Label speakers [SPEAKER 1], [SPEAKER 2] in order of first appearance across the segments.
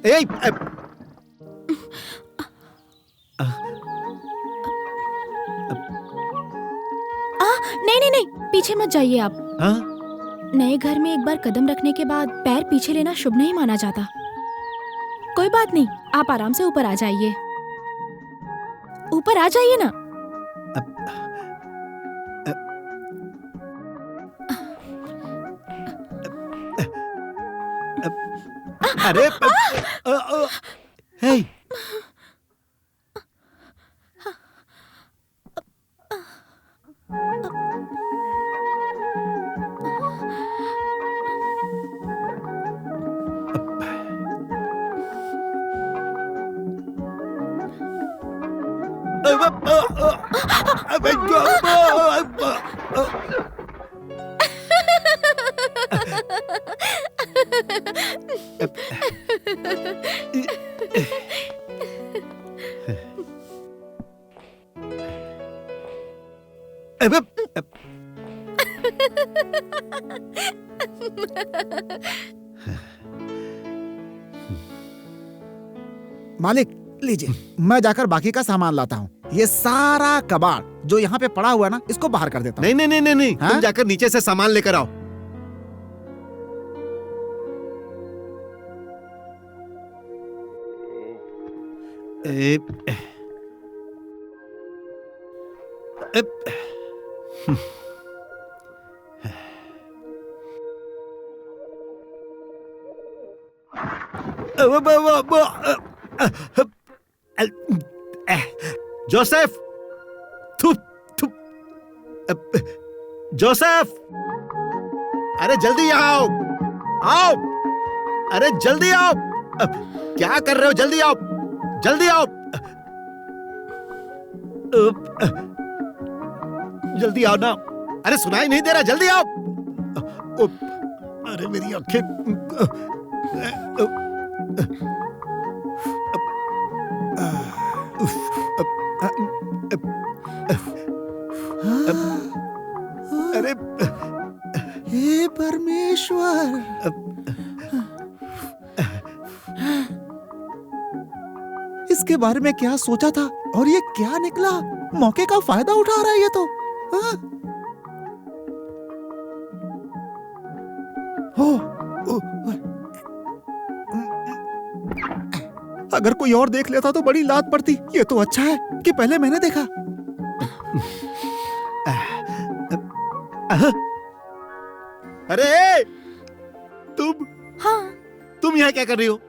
[SPEAKER 1] ए,
[SPEAKER 2] नहीं नहीं नहीं, पीछे मत जाइए आप।
[SPEAKER 1] हाँ?
[SPEAKER 2] नए घर में एक बार कदम रखने के बाद पैर पीछे लेना शुभ नहीं माना जाता। कोई बात नहीं, आप आराम से ऊपर आ जाइए। ऊपर आ जाइए ना।
[SPEAKER 1] अरे हे,
[SPEAKER 3] मालिक लीजिए, मैं जाकर बाकी का सामान लाता हूँ। ये सारा कबाड़ जो यहाँ पे पड़ा हुआ है ना, इसको बाहर कर देता हूँ।
[SPEAKER 1] नहीं नहीं नहीं नहीं,
[SPEAKER 3] हाँ?
[SPEAKER 1] तुम जाकर नीचे से सामान लेकर आओ। जोसेफ, जोसेफ, अरे जल्दी यहाँ आओ, आओ, अरे जल्दी आओ। क्या कर रहे हो? जल्दी आओ, जल्दी आओ, जल्दी आओ ना। अरे सुनाई नहीं दे रहा, जल्दी आओ। अरे मेरी आंखें। अरे
[SPEAKER 3] हे परमेश्वर, इसके बारे में क्या सोचा था और ये क्या निकला? मौके का फायदा उठा रहा है ये तो। हाँ? अगर कोई और देख लेता तो बड़ी लात पड़ती। ये तो अच्छा है कि पहले मैंने देखा।
[SPEAKER 1] अरे तुम
[SPEAKER 2] हाँ,
[SPEAKER 1] तुम यहाँ क्या कर रही हो?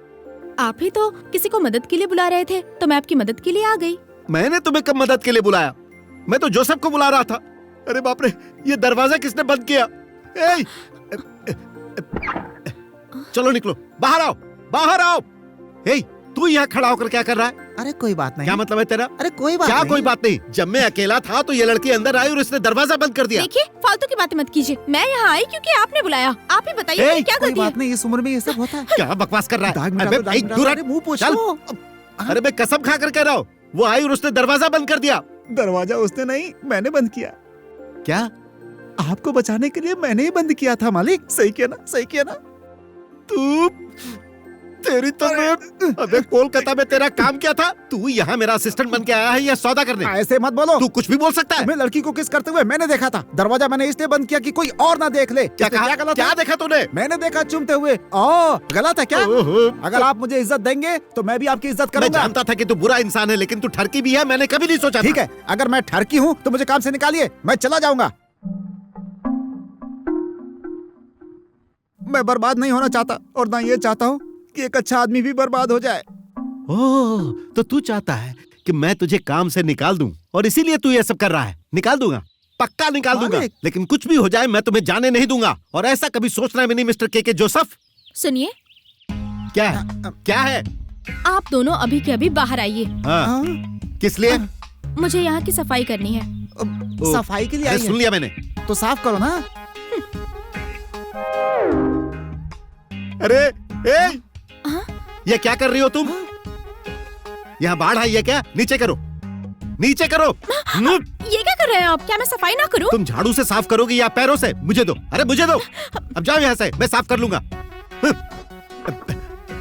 [SPEAKER 2] आप ही तो किसी को मदद के लिए बुला रहे थे, तो मैं आपकी मदद के लिए आ गई।
[SPEAKER 1] मैंने तुम्हें कब मदद के लिए बुलाया? मैं तो जोसेफ को बुला रहा था। अरे बाप रे, ये दरवाजा किसने बंद किया? ए, चलो निकलो, बाहर आओ, बाहर आओ। ए, तू यहाँ खड़ा होकर क्या कर रहा है?
[SPEAKER 3] अरे कोई बात नहीं।
[SPEAKER 1] क्या मतलब है तेरा?
[SPEAKER 3] अरे कोई बात
[SPEAKER 1] क्या
[SPEAKER 3] नहीं।
[SPEAKER 1] कोई बात नहीं? जब मैं अकेला था तो ये लड़की अंदर आई और इसने दरवाजा बंद कर दिया।
[SPEAKER 2] देखिए, फालतू की बातें मत कीजिए। मैं यहाँ आई क्योंकि आपने बुलाया। आप ही बताइए मैंने क्या
[SPEAKER 3] कोई
[SPEAKER 2] गलती है?
[SPEAKER 3] बात नहीं, इस उम्र में ये सब होता है।
[SPEAKER 1] क्या बकवास कर रहा
[SPEAKER 3] दाग
[SPEAKER 1] है?
[SPEAKER 3] मिटा दो, दाग
[SPEAKER 1] अबे,
[SPEAKER 3] मिटा
[SPEAKER 1] दूर
[SPEAKER 3] दो।
[SPEAKER 1] हट।
[SPEAKER 3] अरे मुंह पोंछ
[SPEAKER 1] चल।
[SPEAKER 3] लो।
[SPEAKER 1] अरे मैं कसम खा कर कह रहा हूँ, वो आई और उसने दरवाजा बंद कर दिया।
[SPEAKER 3] दरवाजा उसने नहीं, मैंने बंद किया।
[SPEAKER 1] क्या?
[SPEAKER 3] आपको बचाने के लिए मैंने ही बंद किया था मालिक। सही किया ना, सही किया ना।
[SPEAKER 1] तू, तेरी तो मैं। अबे कोलकाता में तेरा काम क्या था? तू यहाँ मेरा असिस्टेंट बन के आया है या सौदा करने?
[SPEAKER 3] ऐसे मत बोलो।
[SPEAKER 1] तू कुछ भी बोल सकता है।
[SPEAKER 3] तुम्हें लड़की को किस करते हुए मैंने देखा था। दरवाजा मैंने इसलिए बंद किया कि कोई और ना देख ले।
[SPEAKER 1] क्या कहा?
[SPEAKER 3] गलत
[SPEAKER 1] क्या
[SPEAKER 3] है?
[SPEAKER 1] देखा तूने?
[SPEAKER 3] मैंने देखा चूमते हुए। गलत है क्या? अगर आप मुझे इज्जत देंगे तो मैं भी आपकी इज्जत
[SPEAKER 1] मैं
[SPEAKER 3] करूंगा।
[SPEAKER 1] जानता था कि तू बुरा इंसान है, लेकिन तू ठरकी भी है, मैंने कभी नहीं सोचा था।
[SPEAKER 3] ठीक है, अगर मैं ठरकी हूँ तो मुझे काम से निकालिए, मैं चला जाऊंगा। मैं बर्बाद नहीं होना चाहता और ना ये चाहता हूँ कि एक अच्छा आदमी भी बर्बाद हो जाए।
[SPEAKER 1] ओह, तो तू चाहता है कि मैं तुझे काम से निकाल दूं और इसीलिए तू ये सब कर रहा है। निकाल दूंगा, पक्का निकाल दूंगा, लेकिन कुछ भी हो जाए मैं तुम्हें जाने नहीं दूंगा। और ऐसा कभी सोचना भी नहीं मिस्टर के जोसेफ।
[SPEAKER 2] सुनिए,
[SPEAKER 1] क्या है? क्या है?
[SPEAKER 2] आप दोनों अभी के अभी बाहर आइए।
[SPEAKER 1] हाँ। किस लिए?
[SPEAKER 2] मुझे यहाँ की सफाई करनी है।
[SPEAKER 3] सफाई के लिए
[SPEAKER 1] अरे
[SPEAKER 3] आई
[SPEAKER 1] सुन
[SPEAKER 3] है
[SPEAKER 1] लिया मैंने।
[SPEAKER 3] तो साफ करो ना।
[SPEAKER 1] अरे ए, ये क्या कर रही हो तुम? यहाँ बाढ़ आई है क्या? नीचे करो, नीचे करो।
[SPEAKER 2] ये क्या कर रहे हैं आप? क्या मैं सफाई ना करूं?
[SPEAKER 1] तुम झाड़ू से साफ करोगी या पैरों से? मुझे दो, अरे मुझे दो। अब जाओ यहाँ से, मैं साफ कर लूंगा।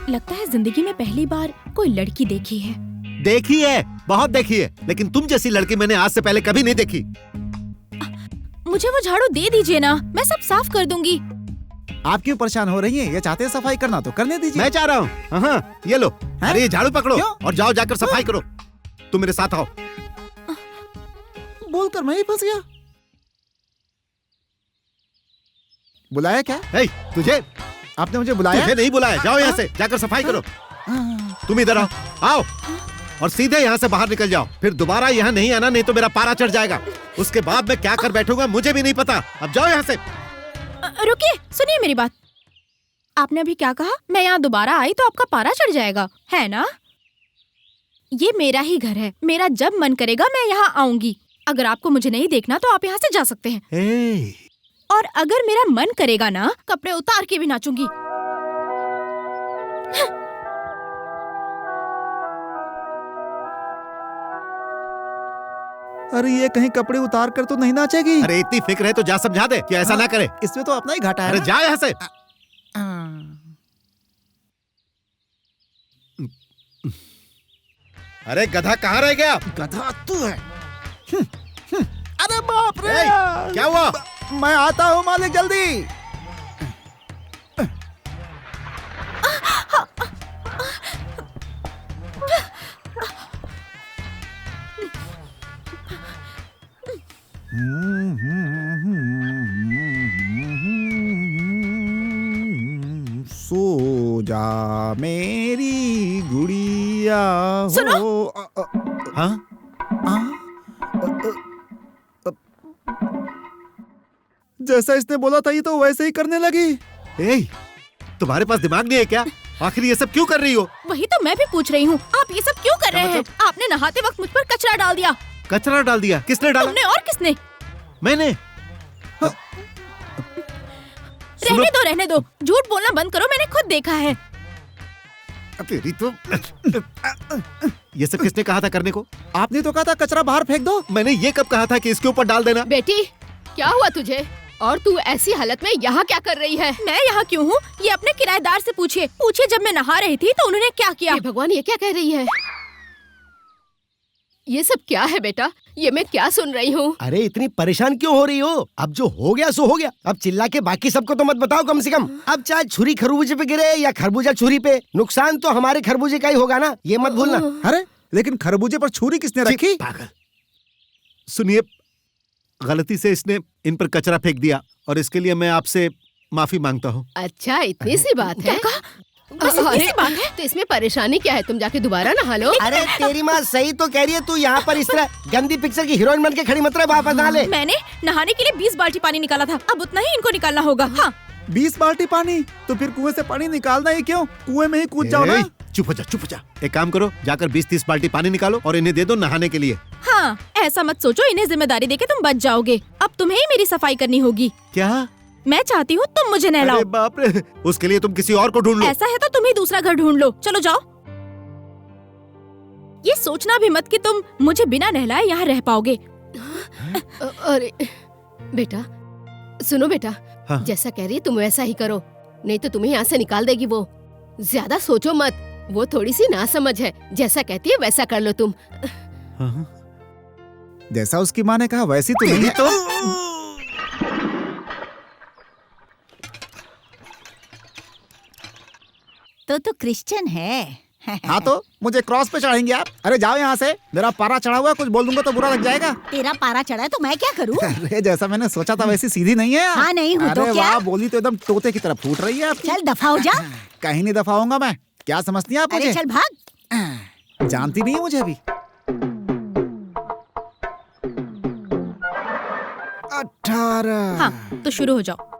[SPEAKER 2] लगता है जिंदगी में पहली बार कोई लड़की देखी है।
[SPEAKER 1] देखी है, बहुत देखी है, लेकिन तुम जैसी लड़की मैंने आज से पहले कभी नहीं देखी।
[SPEAKER 2] मुझे वो झाड़ू दे दीजिए ना, मैं सब साफ कर दूंगी।
[SPEAKER 3] आप क्यों परेशान हो रही हैं? ये चाहते हैं सफाई करना तो करने दीजिए।
[SPEAKER 1] मैं चाह रहा हूँ। हाँ, ये लो। अरे ये झाड़ू पकड़ो
[SPEAKER 3] क्यों?
[SPEAKER 1] और जाओ जाकर सफाई करो। तुम मेरे साथ आओ।
[SPEAKER 3] बोलकर मैं ही फंस गया। बुलाया क्या?
[SPEAKER 1] तुझे
[SPEAKER 3] आपने मुझे बुलाया?
[SPEAKER 1] तुझे नहीं बुलाया। जाओ यहाँ से, जाकर सफाई करो। तुम इधर आओ, आओ और सीधे यहाँ से बाहर निकल जाओ। फिर दोबारा यहाँ नहीं आना, नहीं तो मेरा पारा चढ़ जाएगा। उसके बाद मैं क्या कर बैठूंगा मुझे भी नहीं पता। अब जाओ यहाँ से।
[SPEAKER 2] रुकिए, सुनिए मेरी बात। आपने अभी क्या कहा? मैं यहाँ दोबारा आई तो आपका पारा चढ़ जाएगा, है ना? ये मेरा ही घर है, मेरा जब मन करेगा मैं यहाँ आऊंगी। अगर आपको मुझे नहीं देखना तो आप यहाँ से जा सकते हैं। और अगर मेरा मन करेगा ना, कपड़े उतार के भी नाचूंगी।
[SPEAKER 3] अरे ये कहीं कपड़े उतार कर तो नहीं नाचेगी?
[SPEAKER 1] अरे इतनी फिक्र है तो जा समझा दे कि ऐसा ना करे।
[SPEAKER 3] इसमें तो अपना ही घाटा है।
[SPEAKER 1] अरे जा यहाँ से। अरे गधा कहाँ रह गया?
[SPEAKER 3] गधा तू है। अरे बाप रे!
[SPEAKER 1] क्या हुआ?
[SPEAKER 3] मैं आता हूँ मालिक, जल्दी। सो जा मेरी गुड़िया हो।
[SPEAKER 2] सुनो।
[SPEAKER 1] हाँ?
[SPEAKER 3] जैसा इसने बोला था ये तो वैसे ही करने लगी।
[SPEAKER 1] तुम्हारे पास दिमाग नहीं है क्या? आखिर ये सब क्यों कर रही हो?
[SPEAKER 2] वही तो मैं भी पूछ रही हूँ, आप ये सब क्यों कर रहे हैं? आपने नहाते वक्त मुझ पर कचरा डाल दिया।
[SPEAKER 1] कचरा डाल दिया? किसने डाला?
[SPEAKER 2] तुमने और किसने?
[SPEAKER 1] मैंने।
[SPEAKER 2] रहने दो, झूठ बोलना बंद करो, मैंने खुद देखा है।
[SPEAKER 1] तेरी तो ये सब किसने कहा था करने को?
[SPEAKER 3] आपने तो कहा था कचरा बाहर फेंक दो।
[SPEAKER 1] मैंने ये कब कहा था कि इसके ऊपर डाल देना?
[SPEAKER 4] बेटी, क्या हुआ तुझे? और तू ऐसी हालत में यहाँ क्या कर रही है?
[SPEAKER 2] मैं यहाँ क्यों हूँ ये अपने किराएदार से पूछिए। जब मैं नहा रही थी तो उन्होंने क्या किया?
[SPEAKER 4] भगवान, ये क्या कह रही है? ये सब क्या है बेटा? ये मैं क्या सुन रही हूँ?
[SPEAKER 5] अरे इतनी परेशान क्यों हो रही हो? अब जो हो गया सो हो गया। अब चिल्ला के बाकी सबको तो मत बताओ कम से कम। अब चाहे छुरी खरबूजे पे गिरे या खरबूजा छुरी पे, नुकसान तो हमारे खरबूजे का ही होगा ना, ये मत भूलना।
[SPEAKER 3] अरे लेकिन खरबूजे पर छुरी किसने रखी?
[SPEAKER 1] पागल। सुनिए, गलती से इसने इन पर कचरा फेंक दिया और इसके लिए मैं आपसे माफी मांगता हूँ।
[SPEAKER 4] अच्छा, इतनी सी बात है? अरे तो इसमें परेशानी क्या है? तुम जाके दोबारा नहा लो।
[SPEAKER 5] अरे तेरी माँ सही तो कह रही है, तू यहाँ पर इस तरह गंदी पिक्चर की हीरोइन बन के खड़ी मत रह, वापस ना ले।
[SPEAKER 2] मैंने नहाने के लिए 20 बाल्टी पानी निकाला था, अब उतना ही इनको निकालना होगा। हाँ।
[SPEAKER 3] 20 बाल्टी पानी? तो फिर कुएं से पानी निकालना ही क्यों? कुएं में ही कूद जाओ ना।
[SPEAKER 1] चुप हो जा, चुप हो जा। एक काम करो, जाकर 20-30 बाल्टी पानी निकालो और इन्हें दे दो नहाने के लिए।
[SPEAKER 2] हाँ, ऐसा मत सोचो इन्हें जिम्मेदारी देके तुम बच जाओगे। अब तुम्हें ही मेरी सफाई करनी होगी।
[SPEAKER 1] क्या?
[SPEAKER 2] मैं चाहती हूँ तुम मुझे नहलाओ।
[SPEAKER 1] अरे बाप रे, उसके लिए तुम किसी और को ढूंढ लो।
[SPEAKER 2] ऐसा है तो तुम ही दूसरा घर ढूंढ लो, चलो जाओ। ये सोचना भी मत कि तुम मुझे बिना नहलाए यहाँ रह पाओगे।
[SPEAKER 4] अरे बेटा, सुनो बेटा,
[SPEAKER 1] हाँ?
[SPEAKER 4] जैसा कह रही है तुम वैसा ही करो, नहीं तो तुम्हें यहाँ से निकाल देगी वो। ज्यादा सोचो मत, वो थोड़ी सी नासमझ है। जैसा कहती है वैसा कर लो तुम।
[SPEAKER 1] हाँ?
[SPEAKER 3] जैसा उसकी माँ ने कहा वैसी तो नहीं है।
[SPEAKER 6] तो क्रिश्चियन है।
[SPEAKER 3] हाँ तो मुझे क्रॉस पे चढ़ाएंगे आप? अरे जाओ यहाँ से, मेरा पारा चढ़ा हुआ है, कुछ बोल दूंगा तो बुरा लग जाएगा।
[SPEAKER 6] तेरा पारा चढ़ा है तो मैं क्या करूँ?
[SPEAKER 3] अरे जैसा मैंने सोचा था वैसी सीधी नहीं है।
[SPEAKER 6] हाँ, नहीं हूँ तो
[SPEAKER 3] अरे
[SPEAKER 6] क्या?
[SPEAKER 3] वाह, बोली तो एकदम तोते की तरह फूट रही है आपकी।
[SPEAKER 6] चल दफा हो जा।
[SPEAKER 3] कहीं नहीं दफा होऊंगा मैं। क्या समझती हैं आप
[SPEAKER 6] अरे
[SPEAKER 3] मुझे?
[SPEAKER 6] चल भाग।
[SPEAKER 3] जानती नहीं है मुझे अभी। 18।
[SPEAKER 2] हाँ, तो शुरू हो जाओ।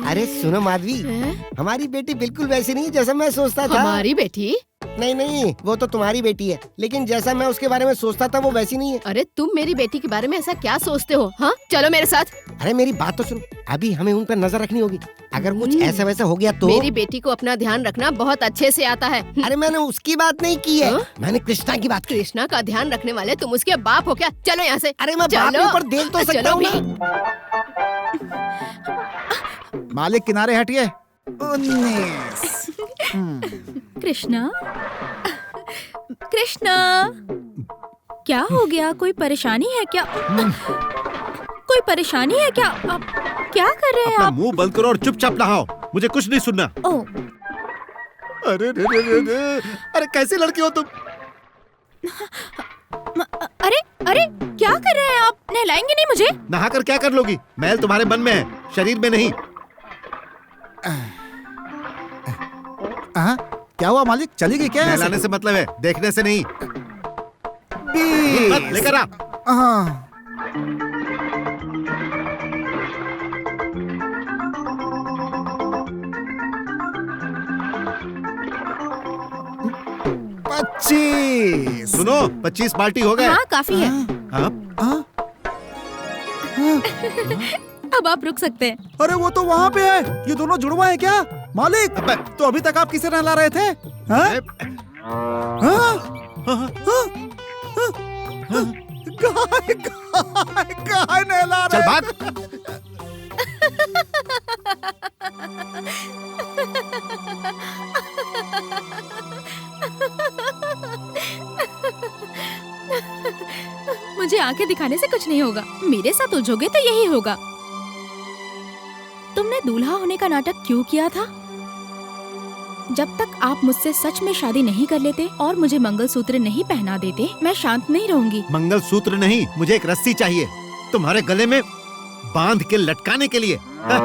[SPEAKER 5] अरे सुनो माधवी,
[SPEAKER 4] हैं?
[SPEAKER 5] हमारी बेटी बिल्कुल वैसी नहीं है जैसा मैं सोचता था।
[SPEAKER 4] हमारी बेटी?
[SPEAKER 5] नहीं नहीं, वो तो तुम्हारी बेटी है, लेकिन जैसा मैं उसके बारे में सोचता था वो वैसी नहीं है।
[SPEAKER 4] अरे तुम मेरी बेटी के बारे में ऐसा क्या सोचते हो? हाँ, चलो मेरे साथ।
[SPEAKER 5] अरे मेरी बात तो सुनो, अभी हमें उन पर नजर रखनी होगी। अगर कुछ ऐसा वैसा हो गया तो
[SPEAKER 4] मेरी बेटी को अपना ध्यान रखना बहुत अच्छे से आता है।
[SPEAKER 5] अरे मैंने उसकी बात नहीं की है,
[SPEAKER 4] हाँ?
[SPEAKER 5] मैंने कृष्णा की बात की।
[SPEAKER 4] कृष्णा का ध्यान रखने वाले तुम उसके बाप हो क्या? चलो यहाँ से।
[SPEAKER 5] अरे मैं बाप
[SPEAKER 4] चलो।
[SPEAKER 5] के ऊपर देख तो सकता
[SPEAKER 4] चलो
[SPEAKER 5] हूँ
[SPEAKER 4] भी।
[SPEAKER 5] ना।
[SPEAKER 3] मालिक किनारे हटिए। 19।
[SPEAKER 2] कृष्णा, कृष्णा, क्या हो गया? कोई परेशानी है क्या? कोई परेशानी है क्या? आप क्या कर रहे हैं
[SPEAKER 1] अपना
[SPEAKER 2] आप?
[SPEAKER 1] मुंह बंद करो और चुपचाप नहाओ, मुझे कुछ नहीं सुनना।
[SPEAKER 2] ओ,
[SPEAKER 1] अरे रे रे रे रे। अरे कैसी लड़की हो तुम?
[SPEAKER 2] अरे अरे क्या कर रहे हैं आप? नहलाएंगे नहीं मुझे?
[SPEAKER 1] नहाकर क्या कर लोगी? मैल तुम्हारे मन में है, शरीर में नहीं।
[SPEAKER 3] हाँ, क्या हुआ मालिक? चली गई क्या?
[SPEAKER 1] नहलाने से मतलब है, देखने से नहीं। मत लेकर आ।
[SPEAKER 3] हाँ। पच्चीस।
[SPEAKER 1] सुनो, 25 बाल्टी हो गए।
[SPEAKER 2] हाँ, काफी है।
[SPEAKER 1] हाँ?
[SPEAKER 3] हाँ?
[SPEAKER 2] अब आप रुक सकते हैं।
[SPEAKER 3] अरे वो तो वहाँ पे है। ये दोनों जुड़वा है क्या मालिक?
[SPEAKER 1] अबे।
[SPEAKER 3] तो अभी तक आप किसे नहला रहे थे? हाँ? हाँ? गाय नहला
[SPEAKER 1] चल
[SPEAKER 3] रहे।
[SPEAKER 1] भाग।
[SPEAKER 2] मुझे आंखें दिखाने से कुछ नहीं होगा। मेरे साथ उलझोगे तो यही होगा। तुमने दूल्हा होने का नाटक क्यों किया था? जब तक आप मुझसे सच में शादी नहीं कर लेते और मुझे मंगलसूत्र नहीं पहना देते, मैं शांत नहीं रहूंगी।
[SPEAKER 1] मंगलसूत्र नहीं, मुझे एक रस्सी चाहिए तुम्हारे गले में बांध के लटकाने के लिए। हाँ?